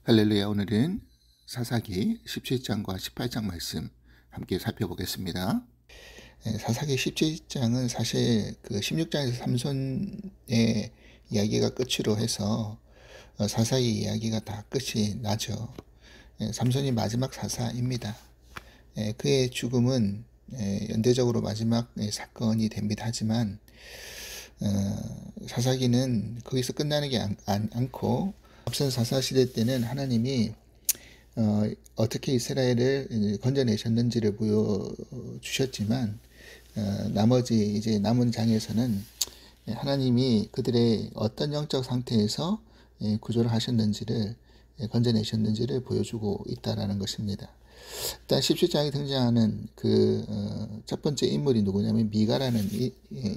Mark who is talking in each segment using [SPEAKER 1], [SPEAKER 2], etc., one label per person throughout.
[SPEAKER 1] 할렐루야. 오늘은 사사기 17장과 18장 말씀 함께 살펴보겠습니다. 사사기 17장은 사실 그 16장에서 삼손의 이야기가 끝으로 해서 사사기 이야기가 다 끝이 나죠. 삼손이 마지막 사사입니다. 그의 죽음은 연대적으로 마지막 사건이 됩니다. 하지만 사사기는 거기서 끝나는 게 않고 앞선 사사시대 때는 하나님이 어떻게 이스라엘을 건져내셨는지를 보여주셨지만 나머지 이제 남은 장에서는 하나님이 그들의 어떤 영적 상태에서 구조를 하셨는지를 건져내셨는지를 보여주고 있다라는 것입니다. 일단 17장에 등장하는 그 첫 번째 인물이 누구냐면 미가라는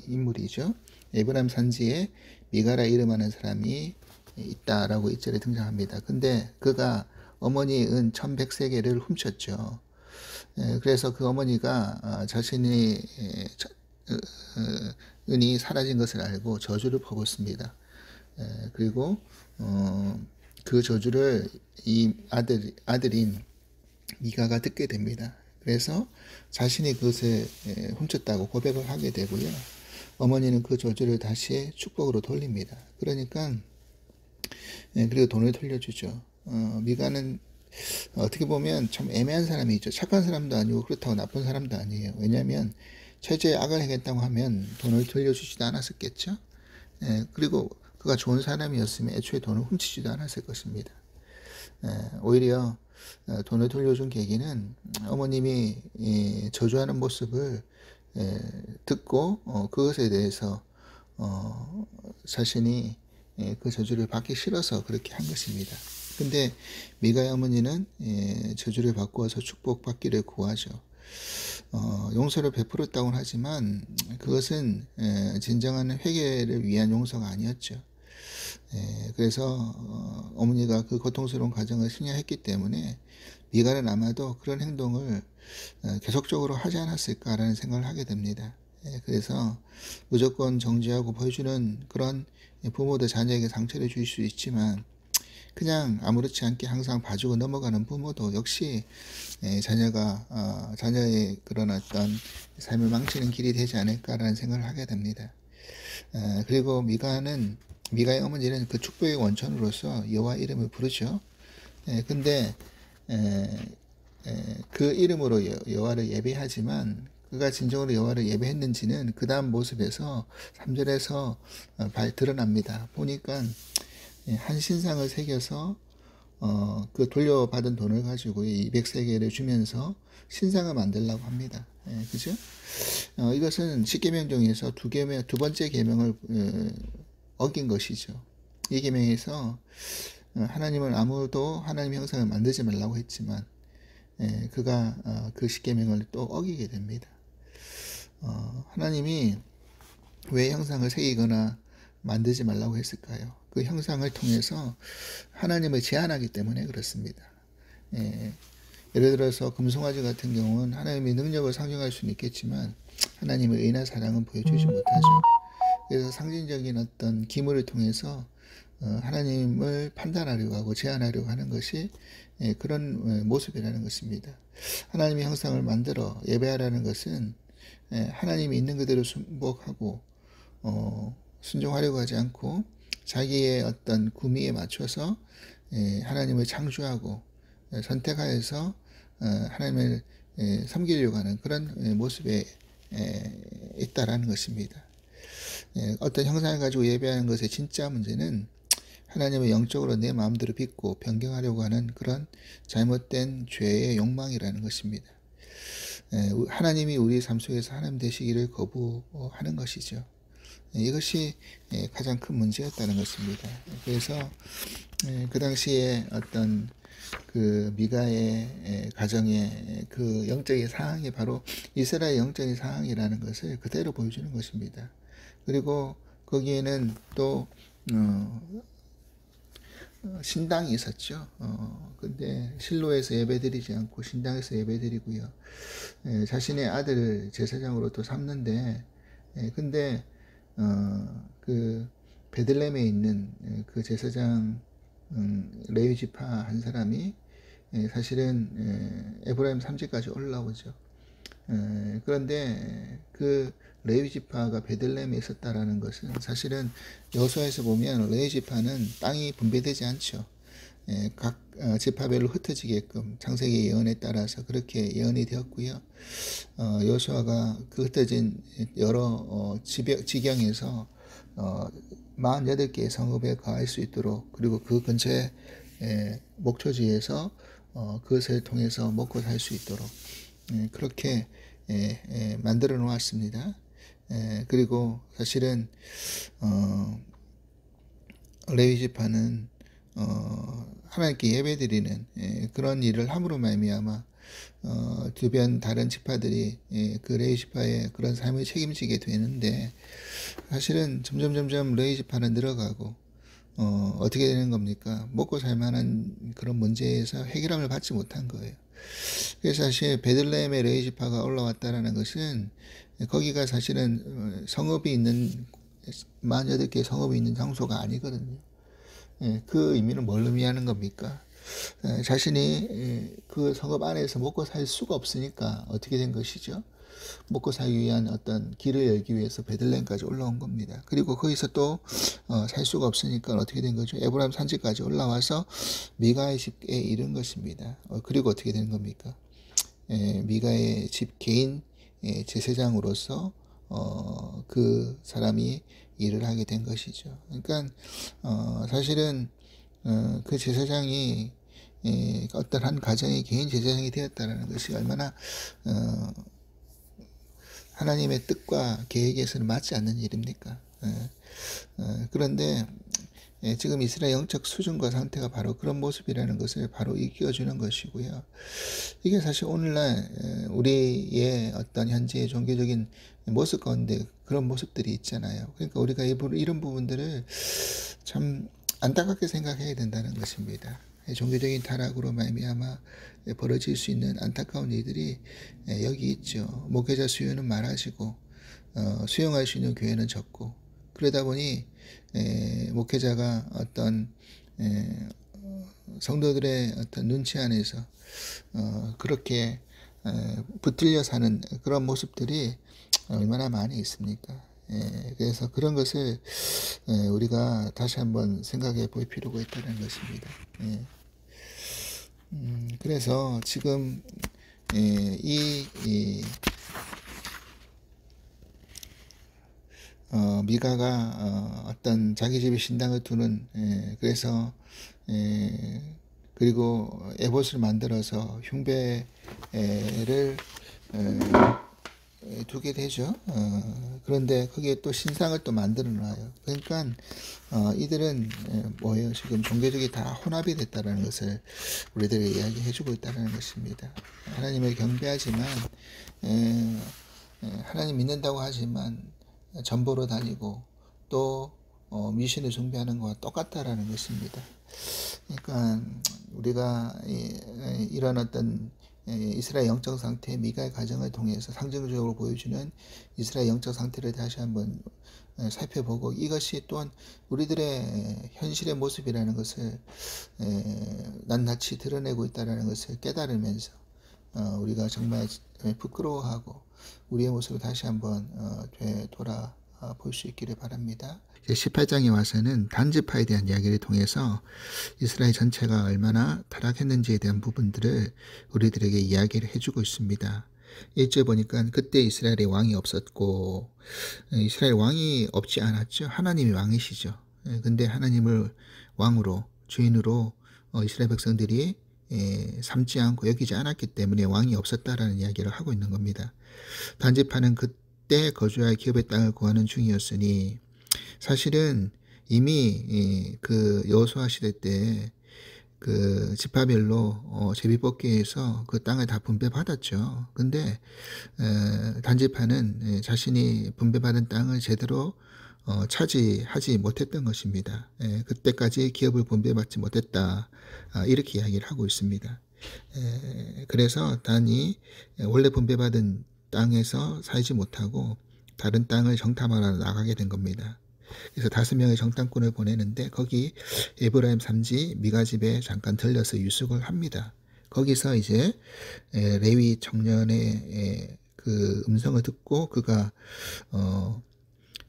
[SPEAKER 1] 인물이죠. 에브라임 산지에 미가라 이름하는 사람이 있다라고 1절에 등장합니다. 근데 그가 어머니의 은 1100세겔을 훔쳤죠. 그래서 그 어머니가 자신의 은이 사라진 것을 알고 저주를 퍼붓습니다. 그리고 그 저주를 이 아들인 미가가 듣게 됩니다. 그래서 자신이 그것을 훔쳤다고 고백을 하게 되고요. 어머니는 그 저주를 다시 축복으로 돌립니다. 그러니까 그리고 돈을 돌려주죠. 미가는 어떻게 보면 참 애매한 사람이죠. 착한 사람도 아니고 그렇다고 나쁜 사람도 아니에요. 왜냐하면 철저히 악을 행했다고 하면 돈을 돌려주지도 않았었겠죠. 그리고 그가 좋은 사람이었으면 애초에 돈을 훔치지도 않았을 것입니다. 오히려 돈을 돌려준 계기는 어머님이 저주하는 모습을 듣고 그것에 대해서 자신이 그 저주를 받기 싫어서 그렇게 한 것입니다. 근데 미가의 어머니는 저주를 바꾸어서 축복받기를 구하죠. 용서를 베풀었다고는 하지만 그것은 진정한 회개를 위한 용서가 아니었죠. 그래서 어머니가 그 고통스러운 과정을 승리했기 때문에 미가는 아마도 그런 행동을 계속적으로 하지 않았을까라는 생각을 하게 됩니다. 그래서 무조건 정죄하고 보여주는 그런 부모도 자녀에게 상처를 줄 수 있지만 그냥 아무렇지 않게 항상 봐주고 넘어가는 부모도 역시 자녀의 그런 어떤 삶을 망치는 길이 되지 않을까라는 생각을 하게 됩니다. 그리고 미가의 어머니는 그 축복의 원천으로서 여호와 이름을 부르죠. 근데 그 이름으로 여호와를 예배하지만 그가 진정으로 여호와를 예배했는지는 그 다음 모습에서 3절에서 드러납니다. 보니까 한 신상을 새겨서 그 돌려받은 돈을 가지고 200세겔을 주면서 신상을 만들려고 합니다. 그죠? 이것은 10계명 중에서 두 번째 계명을 어긴 것이죠. 이 계명에서 하나님은 아무도 하나님 형상을 만들지 말라고 했지만 그가 그 10계명을 또 어기게 됩니다. 하나님이 왜 형상을 새기거나 만들지 말라고 했을까요? 그 형상을 통해서 하나님을 제한하기 때문에 그렇습니다. 예를 들어서 금송아지 같은 경우는 하나님의 능력을 상징할 수는 있겠지만 하나님의 의나 사랑은 보여주지 못하죠. 그래서 상징적인 어떤 기물을 통해서 하나님을 판단하려고 하고 제한하려고 하는 것이 그런 모습이라는 것입니다. 하나님의 형상을 만들어 예배하라는 것은 하나님이 있는 그대로 순복하고 순종하려고 하지 않고 자기의 어떤 구미에 맞춰서 하나님을 창조하고 선택하여서 하나님을 섬기려고 하는 그런 모습에 있다라는 것입니다. 어떤 형상을 가지고 예배하는 것의 진짜 문제는 하나님을 영적으로 내 마음대로 빚고 변경하려고 하는 그런 잘못된 죄의 욕망이라는 것입니다. 하나님이 우리 삶 속에서 하나님 되시기를 거부하는 것이죠. 이것이 가장 큰 문제였다는 것입니다. 그래서 그 당시에 어떤 그 미가의 가정의 그 영적인 상황이 바로 이스라엘 영적인 상황이라는 것을 그대로 보여주는 것입니다. 그리고 거기에는 또 신당이 있었죠. 근데 실로에서 예배드리지 않고 신당에서 예배드리고요. 자신의 아들을 제사장으로 또 삼는데 근데 그 베들레헴에 있는 그 제사장 레위 지파 한 사람이 사실은 에브라임 산지까지 올라오죠. 그런데 그 레위 지파가 베들레헴에 있었다라는 것은 사실은 여호수아에서 보면 레위 지파는 땅이 분배되지 않죠. 각 지파별로 흩어지게끔 창세기 예언에 따라서 그렇게 예언이 되었고요. 여호수아가 그 흩어진 여러 지경에서 48개의 성읍에 거할 수 있도록, 그리고 그 근처에 목초지에서 그것을 통해서 먹고 살 수 있도록 그렇게 만들어 놓았습니다. 그리고 사실은 레위 지파는 하나님께 예배드리는 그런 일을 함으로 말미암아 주변 다른 지파들이 그 레위 지파의 그런 삶을 책임지게 되는데, 사실은 점점 레위 지파는 늘어가고 어떻게 되는 겁니까? 먹고 살 만한 그런 문제에서 해결함을 받지 못한 거예요. 그래서 사실 베들레헴의 레위 지파가 올라왔다라는 것은 거기가 사실은 성읍이 있는 48개의 성읍이 있는 장소가 아니거든요. 그 의미는 뭘 의미하는 겁니까? 자신이 그 성읍 안에서 먹고 살 수가 없으니까 어떻게 된 것이죠? 먹고 살기 위한 어떤 길을 열기 위해서 베들레헴까지 올라온 겁니다. 그리고 거기서 또 살 수가 없으니까 어떻게 된 거죠? 에브라임 산지까지 올라와서 미가의 집에 이른 것입니다. 그리고 어떻게 된 겁니까? 미가의 집 개인 제사장으로서 그 사람이 일을 하게 된 것이죠. 그러니까 사실은 그 제사장이 어떤 한 가정의 개인 제사장이 되었다는 것이 얼마나 하나님의 뜻과 계획에서는 맞지 않는 일입니까? 그런데 지금 이스라엘 영적 수준과 상태가 바로 그런 모습이라는 것을 바로 일깨워주는 것이고요. 이게 사실 오늘날 우리의 어떤 현재의 종교적인 모습 가운데 그런 모습들이 있잖아요. 그러니까 우리가 이런 부분들을 참 안타깝게 생각해야 된다는 것입니다. 종교적인 타락으로 말미암아 벌어질 수 있는 안타까운 일들이 여기 있죠. 목회자 수요는 많아지고 수용할 수 있는 교회는 적고, 그러다 보니 목회자가 어떤 성도들의 어떤 눈치 안에서 그렇게 붙들려 사는 그런 모습들이 얼마나 많이 있습니까? 그래서 그런 것을 우리가 다시 한번 생각해 볼 필요가 있다는 것입니다. 그래서 지금 미가가 어떤 자기 집에 신당을 두는 그래서 그리고 에봇을 만들어서 흉배를 두게 되죠. 그런데 거기에 또 신상을 또 만들어 놔요. 그러니까 이들은 뭐예요? 지금 종교적이 다 혼합이 됐다는 것을 우리들에게 이야기해주고 있다는 것입니다. 하나님을 경배하지만 하나님 믿는다고 하지만 전보로 다니고 또 미신을 숭배하는 것과 똑같다라는 것입니다. 그러니까 우리가 이런 어떤 이스라엘 영적 상태, 미가의 가정을 통해서 상징적으로 보여주는 이스라엘 영적 상태를 다시 한번 살펴보고, 이것이 또한 우리들의 현실의 모습이라는 것을 낱낱이 드러내고 있다는 것을 깨달으면서 우리가 정말 부끄러워하고 우리의 모습을 다시 한번 되돌아볼 수 있기를 바랍니다. 18장에 와서는 단지파에 대한 이야기를 통해서 이스라엘 전체가 얼마나 타락했는지에 대한 부분들을 우리들에게 이야기를 해주고 있습니다. 1절 보니까 그때 이스라엘에 왕이 없었고, 이스라엘 왕이 없지 않았죠. 하나님이 왕이시죠. 근데 하나님을 왕으로, 주인으로 이스라엘 백성들이 삼지 않고 여기지 않았기 때문에 왕이 없었다라는 이야기를 하고 있는 겁니다. 단지파는 그때 거주할 기업의 땅을 구하는 중이었으니, 사실은 이미 그 여호수아 시대 때 그 지파별로 제비뽑기에서 그 땅을 다 분배받았죠. 근데 단지파는 자신이 분배받은 땅을 제대로 차지하지 못했던 것입니다. 그때까지 기업을 분배받지 못했다, 이렇게 이야기를 하고 있습니다. 그래서 단이 원래 분배받은 땅에서 살지 못하고 다른 땅을 정탐하러 나가게 된 겁니다. 그래서 5명의 정탐꾼을 보내는데 거기 에브라임 산지 미가 집에 잠깐 들려서 유숙을 합니다. 거기서 이제 레위 청년의 그 음성을 듣고 그가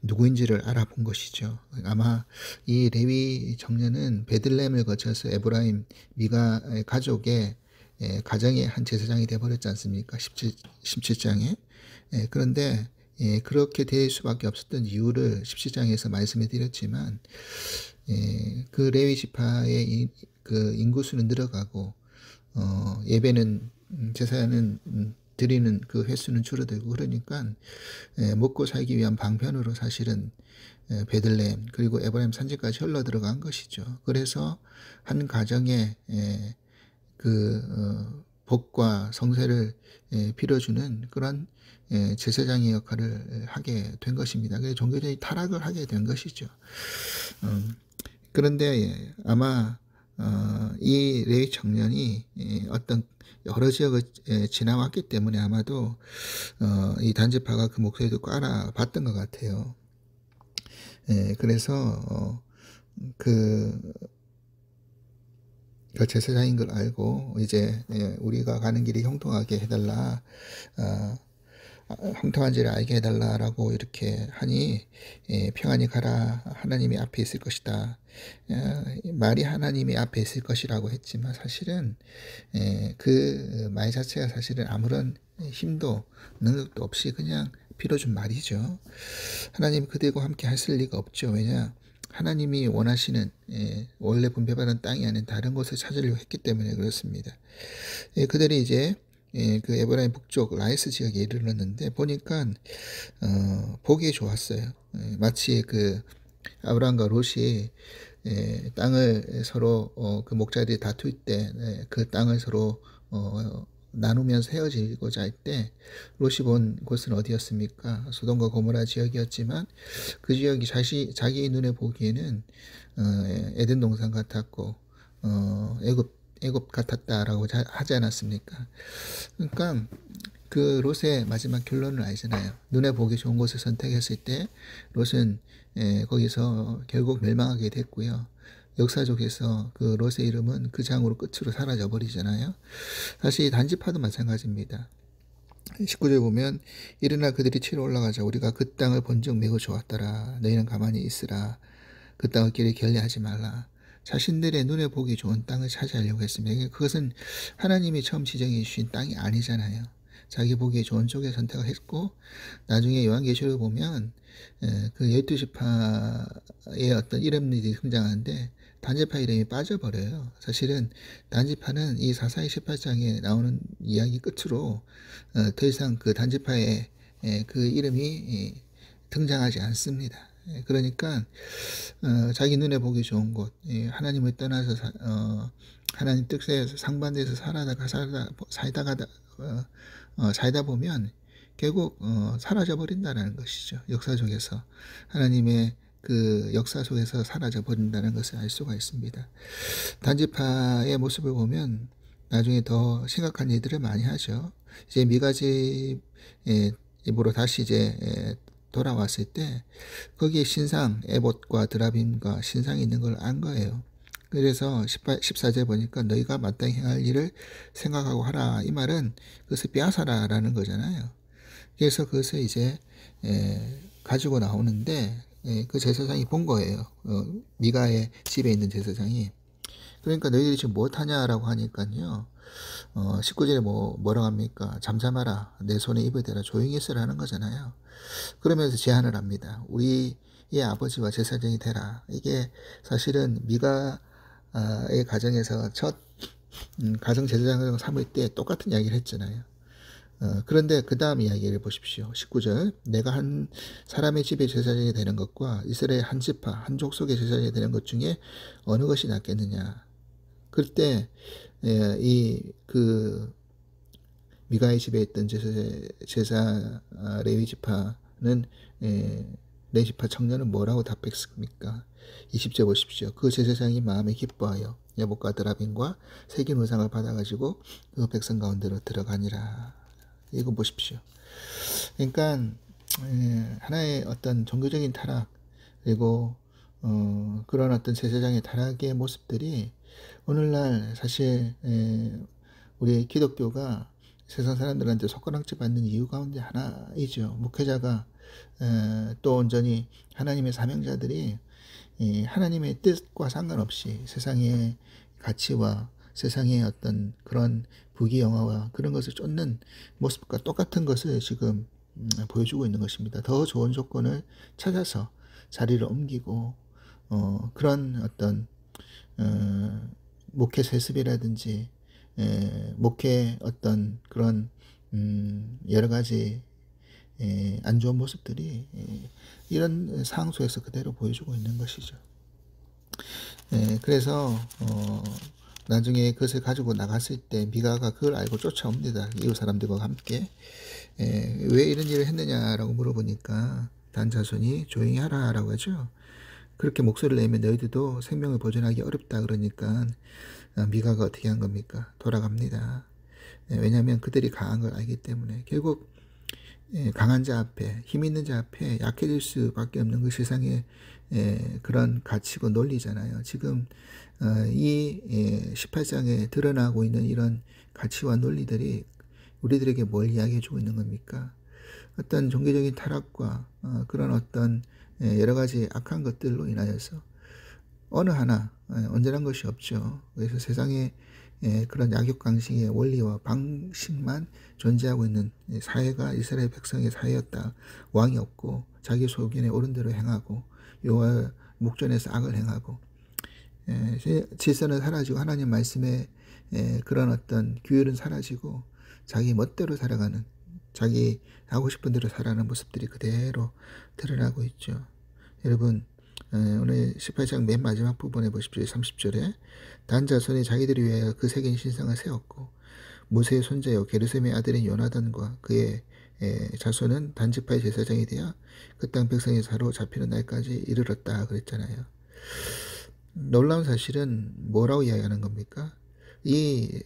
[SPEAKER 1] 누구인지를 알아본 것이죠. 아마 이 레위 청년은 베들레헴을 거쳐서 에브라임 미가 가족의 가정의 한 제사장이 되어버렸지 않습니까? 17장에. 그런데 그렇게 될 수밖에 없었던 이유를 17장에서 말씀해 드렸지만 그 레위 지파의 그 인구수는 늘어가고 예배는 제사는 드리는 그 횟수는 줄어들고 그러니까 먹고 살기 위한 방편으로 사실은 베들레헴 그리고 에브라임 산지까지 흘러 들어간 것이죠. 그래서 한 가정에 그 복과 성세를 빌어주는 그런 제사장의 역할을 하게 된 것입니다. 그래서 종교적인 타락을 하게 된 것이죠. 그런데 아마 이 레위 청년이 어떤 여러 지역을 지나왔기 때문에 아마도 이 단지파가 그 목소리도 꼭 알아봤던 것 같아요. 그래서 그 제사장인 걸 알고 이제 우리가 가는 길이 형통하게 해달라, 형통한지를 알게 해달라라고 이렇게 하니 평안히 가라, 하나님이 앞에 있을 것이다. 말이 하나님이 앞에 있을 것이라고 했지만 사실은 그 말 자체가 사실은 아무런 힘도 능력도 없이 그냥 빌어준 말이죠. 하나님 그들과 함께 하실 리가 없죠. 왜냐? 하나님이 원하시는 원래 분배받은 땅이 아닌 다른 곳을 찾으려고 했기 때문에 그렇습니다. 그들이 이제 그 에브라임 북쪽 라이스 지역에 이르렀는데 보니까 보기 좋았어요. 마치 그 아브라함과 롯이 땅을 서로 그 목자들이 다툴 때 그 땅을 서로 나누면서 헤어지고자 할 때 롯이 본 곳은 어디였습니까? 소돔과 고모라 지역이었지만 그 지역이 자기 눈에 보기에는 에덴 동산 같았고 애굽 같았다라고 하지 않았습니까? 그러니까 그 롯의 마지막 결론을 알잖아요. 눈에 보기 좋은 곳을 선택했을 때 롯은 거기서 결국 멸망하게 됐고요. 역사적에서 그 롯의 이름은 그 장으로 끝으로 사라져 버리잖아요. 사실 단지파도 마찬가지입니다. 19절 보면 일어나 그들이 치러 올라가자 우리가 그 땅을 본즉 매우 좋았더라. 너희는 가만히 있으라. 그 땅의 길을 결례하지 말라. 자신들의 눈에 보기 좋은 땅을 차지하려고 했습니다. 그것은 하나님이 처음 지정해 주신 땅이 아니잖아요. 자기 보기에 좋은 쪽에 선택을 했고 나중에 요한계시록을 보면 그 12지파의 어떤 이름들이 등장하는데 단지파 이름이 빠져버려요. 사실은 단지파는 이 사사기 18장에 나오는 이야기 끝으로 더 이상 그 단지파의 그 이름이 등장하지 않습니다. 그러니까 자기 눈에 보기 좋은 곳, 하나님을 떠나서 하나님 뜻에 상반돼서 살다 보면 결국 사라져 버린다는 것이죠. 역사적에서 하나님의 그 역사 속에서 사라져 버린다는 것을 알 수가 있습니다. 단지파의 모습을 보면 나중에 더 심각한 일들을 많이 하죠. 이제 미가집 입으로 다시 이제 돌아왔을 때 거기에 신상 에봇과 드라빔과 신상이 있는 걸 안 거예요. 그래서 14절 보니까 너희가 마땅히 행할 일을 생각하고 하라. 이 말은 그것을 빼앗아라라는 거잖아요. 그래서 그것을 이제 가지고 나오는데 그 제사장이 본 거예요. 미가의 집에 있는 제사장이. 그러니까 너희들이 지금 못하냐라고 하니까요. 19절에 뭐라고 합니까? 잠잠하라. 내 손에 입을 대라. 조용히 있으라는 거잖아요. 그러면서 제안을 합니다. 우리의 아버지와 제사장이 되라. 이게 사실은 미가의 가정에서 첫 가정 제사장을 삼을 때 똑같은 이야기를 했잖아요. 그런데 그 다음 이야기를 보십시오. 19절 내가 한 사람의 집에 제사장이 되는 것과 이스라엘 한 지파 한 족속의 제사장이 되는 것 중에 어느 것이 낫겠느냐. 그때 그 미가의 집에 있던 제사 레위 지파는 레위 지파 청년은 뭐라고 답했습니까? 20절 보십시오. 그 제사장이 마음에 기뻐하여 여복과 드라빔과 새긴 우상을 받아가지고 그 백성 가운데로 들어가니라. 이거 보십시오. 그러니까 하나의 어떤 종교적인 타락 그리고 그런 어떤 제사장의 타락의 모습들이 오늘날 사실 우리 기독교가 세상 사람들한테 손가락질 받는 이유 가운데 하나이죠. 목회자가 또 온전히 하나님의 사명자들이 이 하나님의 뜻과 상관없이 세상의 가치와 세상의 어떤 그런 부귀영화와 그런 것을 쫓는 모습과 똑같은 것을 지금 보여주고 있는 것입니다. 더 좋은 조건을 찾아서 자리를 옮기고 그런 어떤 목회 세습이라든지 목회 어떤 그런 여러 가지 안 좋은 모습들이 이런 상황 속에서 그대로 보여주고 있는 것이죠. 그래서 나중에 그것을 가지고 나갔을 때 미가가 그걸 알고 쫓아옵니다. 이웃 사람들과 함께. 왜 이런 일을 했느냐라고 물어보니까 단 자손이 조용히 하라라고 하죠. 그렇게 목소리를 내면 너희들도 생명을 보존하기 어렵다 그러니까 미가가 어떻게 한 겁니까? 돌아갑니다. 왜냐하면 그들이 강한 걸 알기 때문에 결국 강한 자 앞에 힘 있는 자 앞에 약해질 수밖에 없는 그 세상의 그런 가치고 논리잖아요. 지금 이 18장에 드러나고 있는 이런 가치와 논리들이 우리들에게 뭘 이야기해 주고 있는 겁니까? 어떤 종교적인 타락과 그런 어떤 여러 가지 악한 것들로 인하여서 어느 하나 온전한 것이 없죠. 그래서 세상에 그런 약육강식의 원리와 방식만 존재하고 있는 사회가 이스라엘 백성의 사회였다. 왕이 없고 자기 소견에 옳은 대로 행하고 여호와 목전에서 악을 행하고 질서는 사라지고 하나님 말씀에 그런 어떤 규율은 사라지고 자기 멋대로 살아가는 자기 하고 싶은 대로 살아가는 모습들이 그대로 드러나고 있죠. 여러분 오늘 18장 맨 마지막 부분에 보십시오. 30절에 단 자손이 자기들이 위하여 그 새긴 신상을 세웠고 모세의 손자요 게르셈의 아들인 요나단과 그의 자손은 단지파의 제사장이 되어 그 땅 백성이 사로잡히는 날까지 이르렀다 그랬잖아요. 놀라운 사실은 뭐라고 이야기하는 겁니까? 이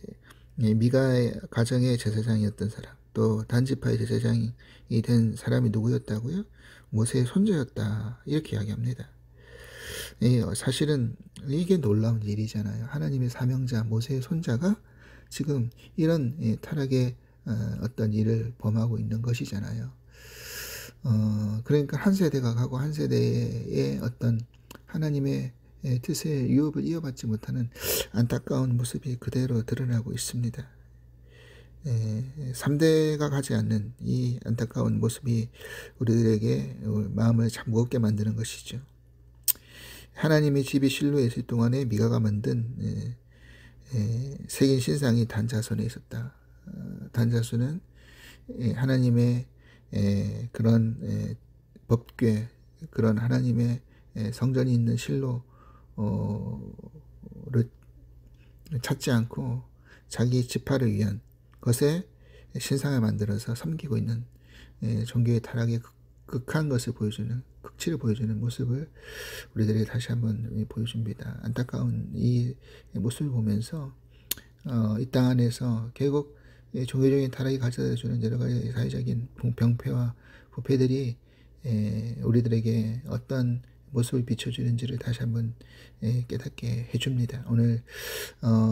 [SPEAKER 1] 미가의 가정의 제사장이었던 사람 또 단지파의 제사장이 된 사람이 누구였다고요? 모세의 손자였다 이렇게 이야기합니다. 사실은 이게 놀라운 일이잖아요. 하나님의 사명자 모세의 손자가 지금 이런 타락의 어떤 일을 범하고 있는 것이잖아요. 그러니까 한 세대가 가고 한 세대의 어떤 하나님의 뜻의 유업을 이어받지 못하는 안타까운 모습이 그대로 드러나고 있습니다. 3대가 가지 않는 이 안타까운 모습이 우리들에게 마음을 참 무겁게 만드는 것이죠. 하나님의 집이 실로에 있을 동안에 미가가 만든 새긴 신상이 단자손에 있었다. 단자손은 하나님의 그런 법궤 그런 하나님의 성전이 있는 실로를 찾지 않고 자기 지파를 위한 것에 신상을 만들어서 섬기고 있는 종교의 타락의 극한 것을 보여주는 극치를 보여주는 모습을 우리들에게 다시 한번 보여줍니다. 안타까운 이 모습을 보면서 이 땅 안에서 결국 종교적인 타락이 가져다주는 여러 가지 사회적인 병폐와 부패들이 우리들에게 어떤 모습을 비춰주는지를 다시 한번 깨닫게 해줍니다. 오늘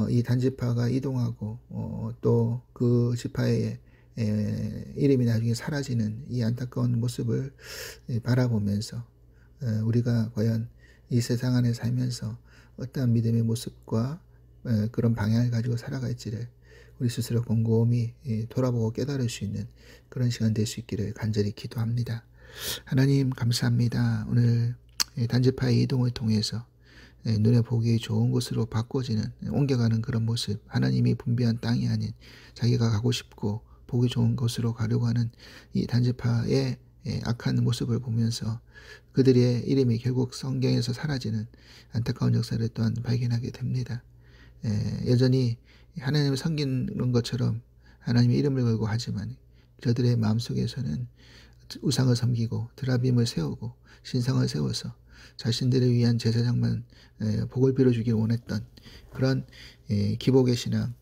[SPEAKER 1] 이 단지파가 이동하고 또 그 지파의 이름이 나중에 사라지는 이 안타까운 모습을 바라보면서 우리가 과연 이 세상 안에 살면서 어떠한 믿음의 모습과 그런 방향을 가지고 살아갈지를 우리 스스로 곰곰이 돌아보고 깨달을 수 있는 그런 시간 될 수 있기를 간절히 기도합니다. 하나님 감사합니다. 오늘 단지파의 이동을 통해서 눈에 보기 좋은 곳으로 바꿔지는 옮겨가는 그런 모습 하나님이 분비한 땅이 아닌 자기가 가고 싶고 보기 좋은 곳으로 가려고 하는 이 단지파의 악한 모습을 보면서 그들의 이름이 결국 성경에서 사라지는 안타까운 역사를 또한 발견하게 됩니다. 여전히 하나님을 섬기는 것처럼 하나님의 이름을 걸고 하지만 저들의 마음속에서는 우상을 섬기고 드라빔을 세우고 신상을 세워서 자신들을 위한 제사장만 복을 빌어주길 원했던 그런 기복의 신앙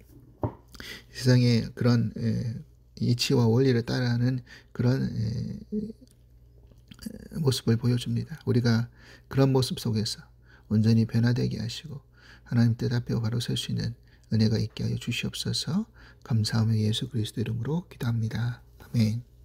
[SPEAKER 1] 세상의 그런 이치와 원리를 따라하는 그런 모습을 보여줍니다. 우리가 그런 모습 속에서 온전히 변화되게 하시고 하나님 뜻 앞에 바로 설 수 있는 은혜가 있게 하여 주시옵소서. 감사하며 예수 그리스도 이름으로 기도합니다. 아멘.